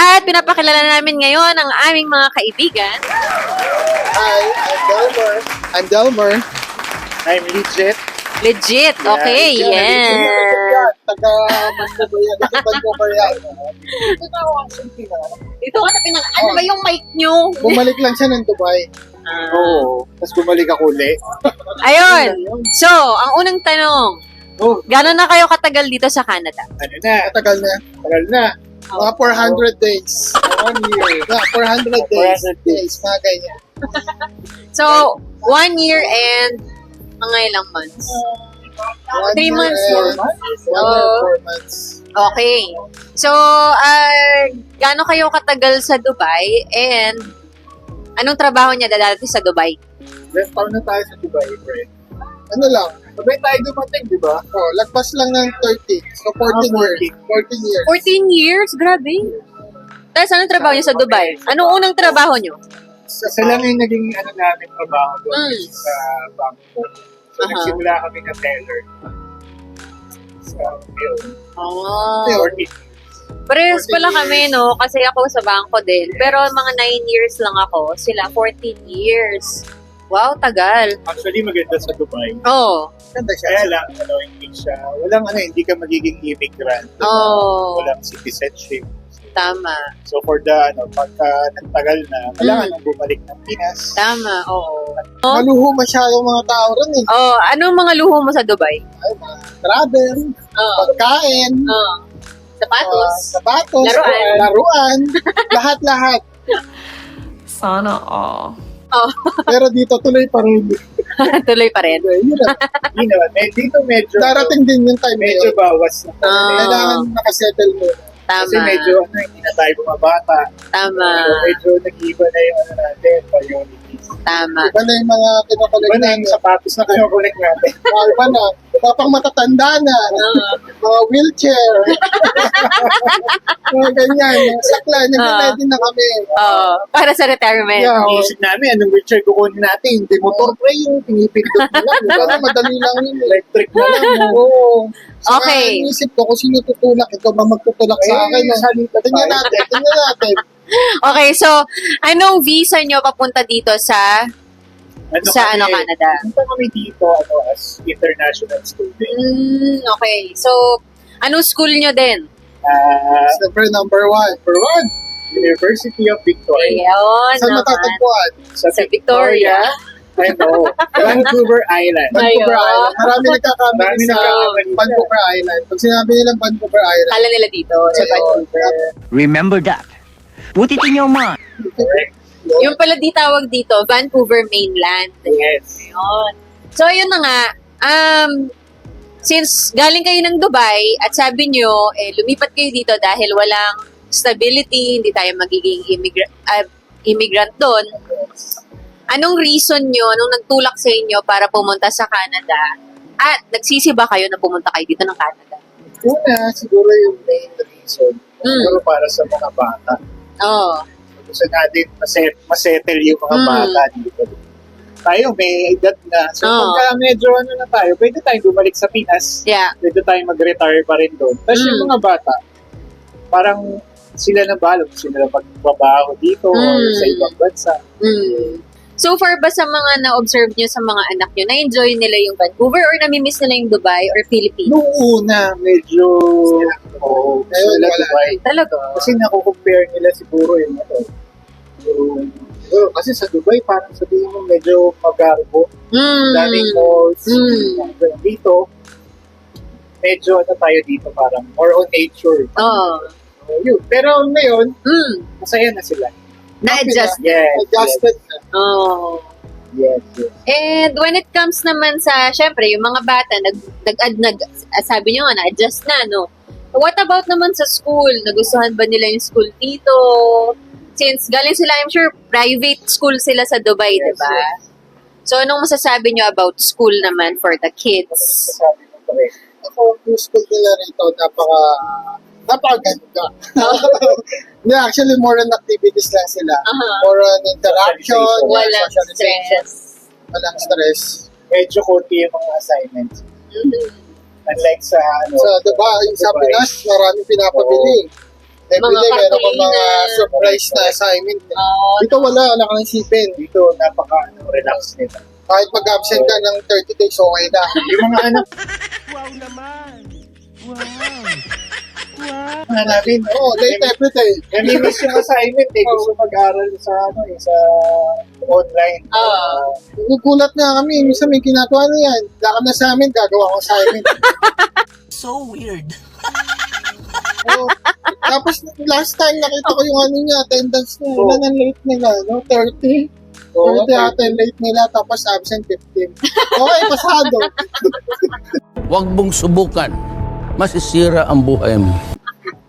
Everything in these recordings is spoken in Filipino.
At pinapakilala namin ngayon ang aming mga kaibigan. Hi, I'm Delmer. I'm Legit. Legit, okay, yeah. Taga-Mandabayan. Taga-Mandabayan. Dito ka na ano ba yung mic nyo? Bumalik lang siya ng Dubai. Oo. Tapos bumalik ako ulit. Ayun. So, ang unang tanong, gano'n na kayo katagal dito sa Canada? Ano na? Matagal na. Tagal na. Mga 400 days. 1 year. 400 days. Mga ganyan. So, 1 year and mga ilang months? 3 months. 4 months? 1 year, 4 months. Okay. So, gaano kayo katagal sa Dubai and anong trabaho niya dati sa Dubai? Last taon na tayo sa Dubai, friend. Ano lang? Sabay tayo dumating, di ba? Oh, lagpas lang ng 30. So, 14 years. 14 years. 14 years? Grabe. Tapos anong trabaho niyo sa Dubai? Anong unang trabaho niyo? Sa lang yung naging namin trabaho doon sa bangko. So, nagsimula kami na teller. So, yun. Oh. 14. Parehas 14 pala kami, years. no? Kasi ako sa bangko din. Pero mga 9 years lang ako. Sila 14 years. Wow, tagal. Actually, maganda sa Dubai. Oh. Ganda siya. Kaya lang, hindi siya, walang hindi ka magiging immigrant. Oh. Walang citizenship. Tama. So, for the, pagka nagtagal na, kailangan nang bumalik ng Pinas. Tama, oo. Maluho masyadong mga tao ron eh. Oh, anong mga luho mo sa Dubai? Ay, mga travel, Oh. pagkain, Oh. Sapatos. sapatos, laruan, lahat-lahat. Sana all. Pero dito tuloy pa rin. Tuloy pa rin. Yun lang. Hindi naman, dito medyo, Darating din yung time medyo medyo bawas na. kailangan nakasettle mo. Kasi Tama. medyo, hindi na tayo bumabata. Tama. So, medyo nag-iba na yung natin, priorities. Tama. Iba na yung mga kinakolek Iba na natin. yung sapatos na kinukulik natin. Iba na. Papang matatanda na. Mga wheelchair. Mga ganyan. Sakla. Nag-ready na kami. Oh, para sa retirement. Yeah. Isip namin, anong wheelchair kukunin natin? Hindi motor pre yung pinipindot mo lang. Diba? Madali lang yun. Electric na lang. Oo. Okay. Isip ko kung sino tutulak. Ikaw ba magtutulak sa akin? Tingnan natin. Tingnan natin. Okay, so, anong visa nyo papunta dito sa Canada? Punta kami dito as international student. Okay. So, anong school nyo din? Siyempre, number one. University of Victoria. Ayun Saan naman. matatagpuan? Sa Victoria. Ano, Vancouver Island. Vancouver Ayun. Island. Marami nagkakamali Marami sa nagkakamali. Vancouver Island. Pag sinabi nilang Vancouver Island, Kala nila dito sa Ayun. Vancouver. Remember that. Put it in your mind. Correct. Yung pala di tawag dito, Vancouver Mainland. Yes. Ayun. So, yun na nga. Since galing kayo ng Dubai at sabi nyo, lumipat kayo dito dahil walang stability, hindi tayo magiging immigrant doon. Anong reason nyo, anong nagtulak sa inyo para pumunta sa Canada? At nagsisi ba kayo na pumunta kayo dito ng Canada? Una, siguro yung main reason, siguro para sa mga bata. Oo. Gusto natin masettle yung mga bata dito. Tayo, may edad na. So, pagka medyo na tayo, pwede tayong bumalik sa Pinas. Yeah. Pwede tayong mag-retire pa rin doon. Tapos yung mga bata, parang sila na balo. Sila na magbabaho dito or sa ibang bansa. So far ba sa mga na-observe nyo sa mga anak nyo, na-enjoy nila yung Vancouver or namimiss nila yung Dubai or Philippines? Noong una, medyo Ngayon, sila wala. Dubai. Talaga? Kasi nakukompare nila siguro yung kasi sa Dubai, parang sabihin mo medyo magarbo. Daming malls. Dito, medyo tayo dito parang more on nature. Oo. So, yun. Pero ngayon, masaya na sila. Na-adjust. Yes. adjusted na. Oo. Yes. And when it comes naman sa, syempre, yung mga bata, sabi nyo nga, na-adjust na, no? What about naman sa school? Nagustuhan ba nila yung school dito? Since galing sila, I'm sure, private school sila sa Dubai, Yes, di ba? yes. So, anong masasabi nyo about school naman for the kids? Sabi mo pa rin. Ako, yung school nila rito, napakaganda. Yeah, actually, more on activities lang sila. More on interaction, Walang socialization. stress. Walang stress. Medyo konti yung mga assignments. Unlike sa So, diba, yung sa Dubai. Pinas, maraming pinapabili. Everyday Mga meron kang mga kainan. surprise na assignment. Oo. Dito wala ka ng sipin. Dito, napaka-relax nila. Kahit mag-absent ka ng 30 days, okay na. Yung mga anak na namin, Oo, late every day. namimiss yung assignment eh. Gusto mag-aral sa, sa online. Oo. Gugulat nga kami. Minsan may ginagawa na yan. Lakad na sa amin, gagawa ko assignment. So weird. Oo. Tapos last time nakita ko yung attendance niya. Oo. Ilan ang late nila, no? 30. Oo, 30 ata yung late nila, tapos absent 15. Okay, pasado. Huwag mong subukan. Masisira ang buhay mo.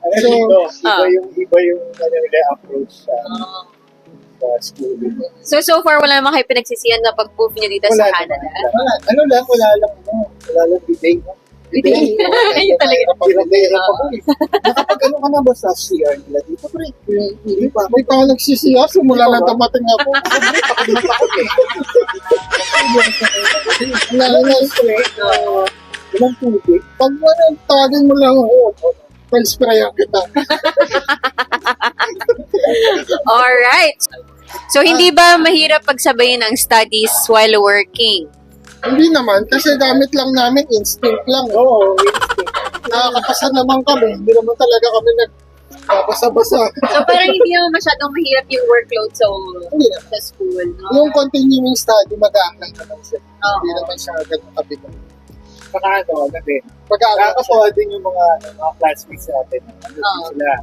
Ano dito, iba yung nila approach sa schooling. So far, wala naman kayo pinagsisihan na pag-move niyo dito sa Canada. Wala lang debate. Debate. Yun talaga. Hirap ako eh. Nakapag ka na ba sa CR nila dito, pre? Hindi pa. Hindi pa ako nagsisiya, simula lang dumating ako. Wala na Ilang tubig? Pag tawagin mo lang ako, pag-sprayan kita. Alright. So, hindi ba mahirap pagsabayin ang studies while working? Hindi naman, kasi gamit lang namin, instinct lang. Oo. Nakakapasa naman kami, hindi naman talaga kami nagpapasa-basa. So, parang hindi naman masyadong mahirap yung workload Hindi na. sa school, no? Yung continuing study, mag-a-apply naman siya. Oo. Hindi naman siya ganun kabigat. Saka ano din. Mag-a-apply siya. Nakakatawa din yung mga classmates natin. Oo. Sila.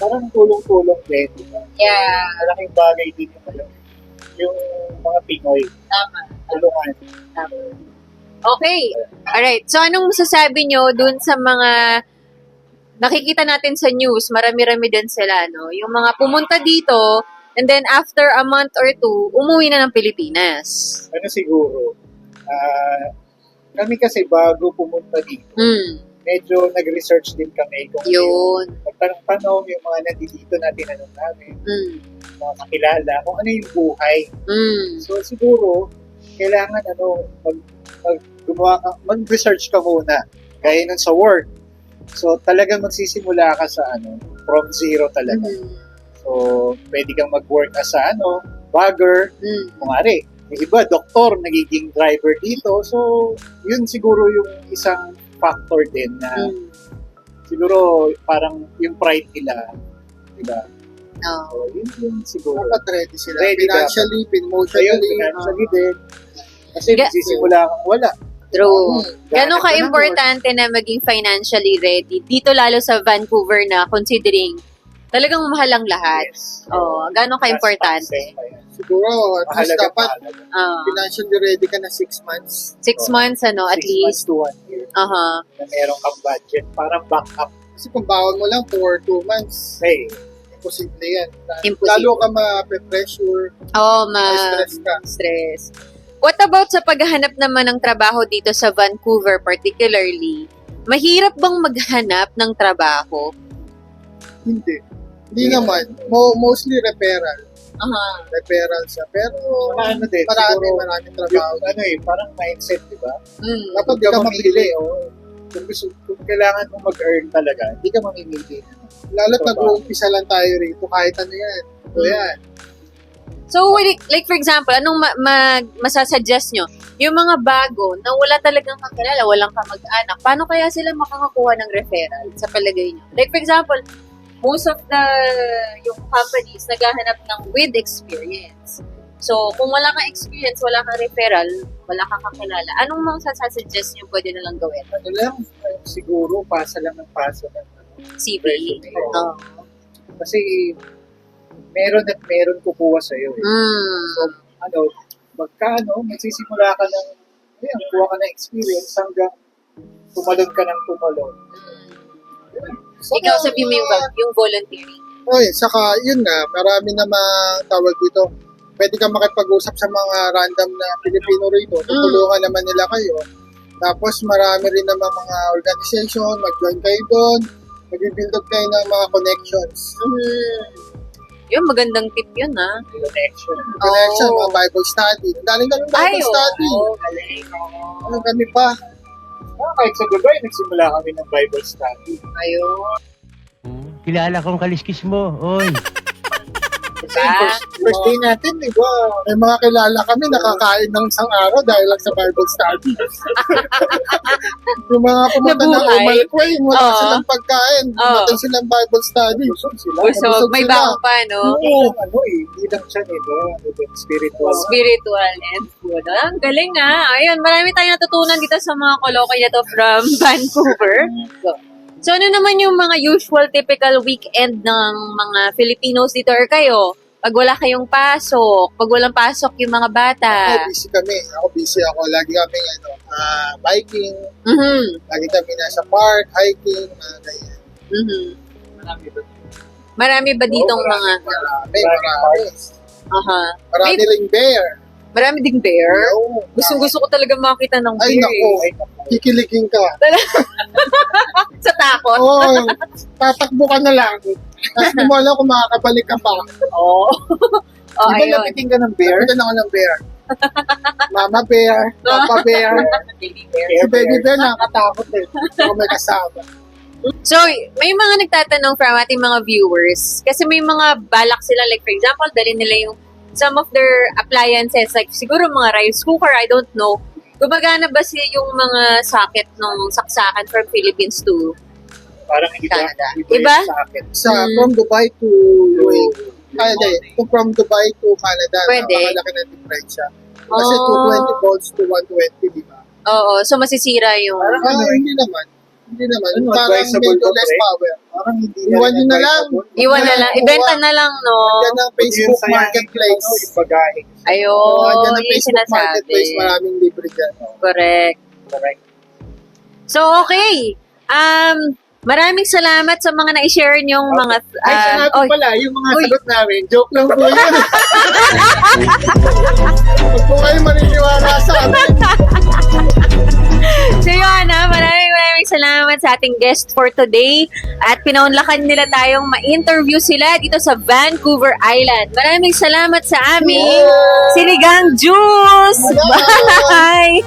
Parang tulong-tulong din. Yeah. Malaking bagay din yung mga Pinoy. Tama. Tulungan. Okay. Alright. So, anong masasabi nyo dun sa mga nakikita natin sa news? Marami-rami din sila, no? Yung mga pumunta dito, and then after a month or two, umuwi na ng Pilipinas. Ano siguro, kami kasi bago pumunta dito, medyo nag-research din kami kung Yun. nagtanong-tanong yung mga nandito na tinanong namin, Mm. mga kakilala, kung ano yung buhay. Mm. So siguro, kailangan mag-research ka muna. Gaya nun sa work. So talagang magsisimula ka sa from zero talaga. Mm. So pwede kang mag-work as a bagger, Mm. kumari. Yung iba, doktor, nagiging driver dito. So yun siguro yung isang factor din na Mm. siguro parang yung pride nila, diba? No. So yun siguro. Dapat ready sila. Ready Financially, Ayun, emotionally. financially din. Kasi Ga- magsisimula kang wala. True. Ganon Ganito na, ka-importante na maging financially ready. Dito lalo sa Vancouver na considering talagang mahal ang lahat. Yes. Oh, ganon ka-importante. Siguro, at least Mahalaga dapat Ah, financially ready ka na 6 months. 6 months, at 6 least. months to 1 year Aha. na meron kang budget. Parang backup. Kasi kung bawal mo lang for 2 months, Hey, imposible yan. Imposible. Lalo ka ma-pressure, Oh, ma-stress ka. stress. What about sa paghahanap naman ng trabaho dito sa Vancouver particularly? Mahirap bang maghanap ng trabaho? Hindi. Hindi naman. Mostly referral. Aha. Referral siya. Pero ano din, maraming trabaho. yung parang mindset, di ba? Mm. Dapat Hindi di ka ka mamili. mamili. Kung kailangan mong mag-earn talaga, hindi ka mamimili. Lalo't Trabaho. nag-uumpisa lang tayo rito. Kahit ano yan. So yan. So, like for example, anong masasuggest nyo? Yung mga bago na wala talagang kakilala, walang kamag-anak, paano kaya sila makakakuha ng referral sa palagay nyo? Like for example, most of yung companies naghahanap ng with experience. So, kung wala kang experience, wala kang referral, wala kang kakilala, anong mga sasuggest nyo pwede na lang gawin? Ano lang, siguro, pasa lang ng CV? resume. Oh. Kasi, meron at meron kukuha sa'yo. Eh. So, magsisimula ka ng, kuha ka ng experience hanggang tumalon ka ng tumalon. Ikaw sabi mo yung volunteering. Okay, saka yun nga, marami namang tawag dito. Pwede ka makipag-usap sa mga random na Pilipino rito. Tutulungan naman nila kayo. Tapos marami rin naman mga organization, mag-join kayo doon. Mag-build up kayo ng mga connections. Yun, magandang tip yun, ha? Connection. Connection, Oh. mga Bible study. Ang daling Bible study. Galing. Ano kami pa? Kahit sa Dubai, nagsimula kami ng Bible study. Ayun. kilala kong kaliskis mo. Oy. First day natin, di ba? May mga kilala kami nakakain ng isang araw dahil lang sa Bible study. Yung mga pumunta ng Nabuhay. Umalquay, wala Oo. silang pagkain. Oo. Pumunta silang Bible study. Busog sila. Busog, may sila. bago pa, no? Oo. Ano hindi lang siya, diba? Spiritual. Spiritual and food. Ang galing nga. Ayun, marami tayong natutunan dito sa mga kolokoy na to from Vancouver. So, ano naman yung mga usual, typical weekend ng mga Filipinos dito or kayo? Pag wala kayong pasok, pag walang pasok yung mga bata. Ako, busy kami. Busy ako. Lagi kami, biking. Mhm. Lagi kami nasa park, hiking, mga ganyan. Mhm. Marami ba? Marami ba ditong mga... Marami. Aha. Marami May- ring bear. Marami ding bear. Oo. Gusto ko talaga makita ng bear. Ay, naku. Kikiligin ka. Sa takot. Oo. Tatakbo ka na lang. Tapos di mo alam kung makakabalik ka pa. Oo. Oh, Di ba ayun. lapitin ka ng bear? Lapitin ako ng bear. Mama bear, Papa bear. Si baby bear nakakatakot eh. Ako may kasama. So, may mga nagtatanong from ating mga viewers. Kasi may mga balak sila, like for example, dali nila yung some of their appliances, like siguro mga rice cooker, I don't know. Gumagana ba siya yung mga socket ng saksakan from Philippines to Parang iba. Canada? Iba Iba? yung sa akin. Sa from Dubai to from Dubai to Canada, Pwede. napakalaki ng diferensya. Kasi Oh. 220 volts to 120, di ba? Oo, so masisira yung... Hindi naman. Hindi naman. Ano, Parang advisable medyo to less pre? power. Parang hindi Iwan nyo na lang. Iwan na lang, ibenta na lang, no? Yan ang Facebook Marketplace. Yung bagahe. Ayun, Yan ang yung Facebook sinasabi. Marketplace. Maraming libre dyan. Correct. Correct. So, okay. Maraming salamat sa mga na-share niyong mga... Ay, sa natin oy, pala, yung mga Uy. sagot namin, joke lang po yun. Huwag po kayo maniniwala sa amin. So yun, maraming salamat sa ating guest for today at pinaunlakan nila tayong ma-interview sila dito sa Vancouver Island. Maraming salamat sa aming Sinigang Juice! Bye!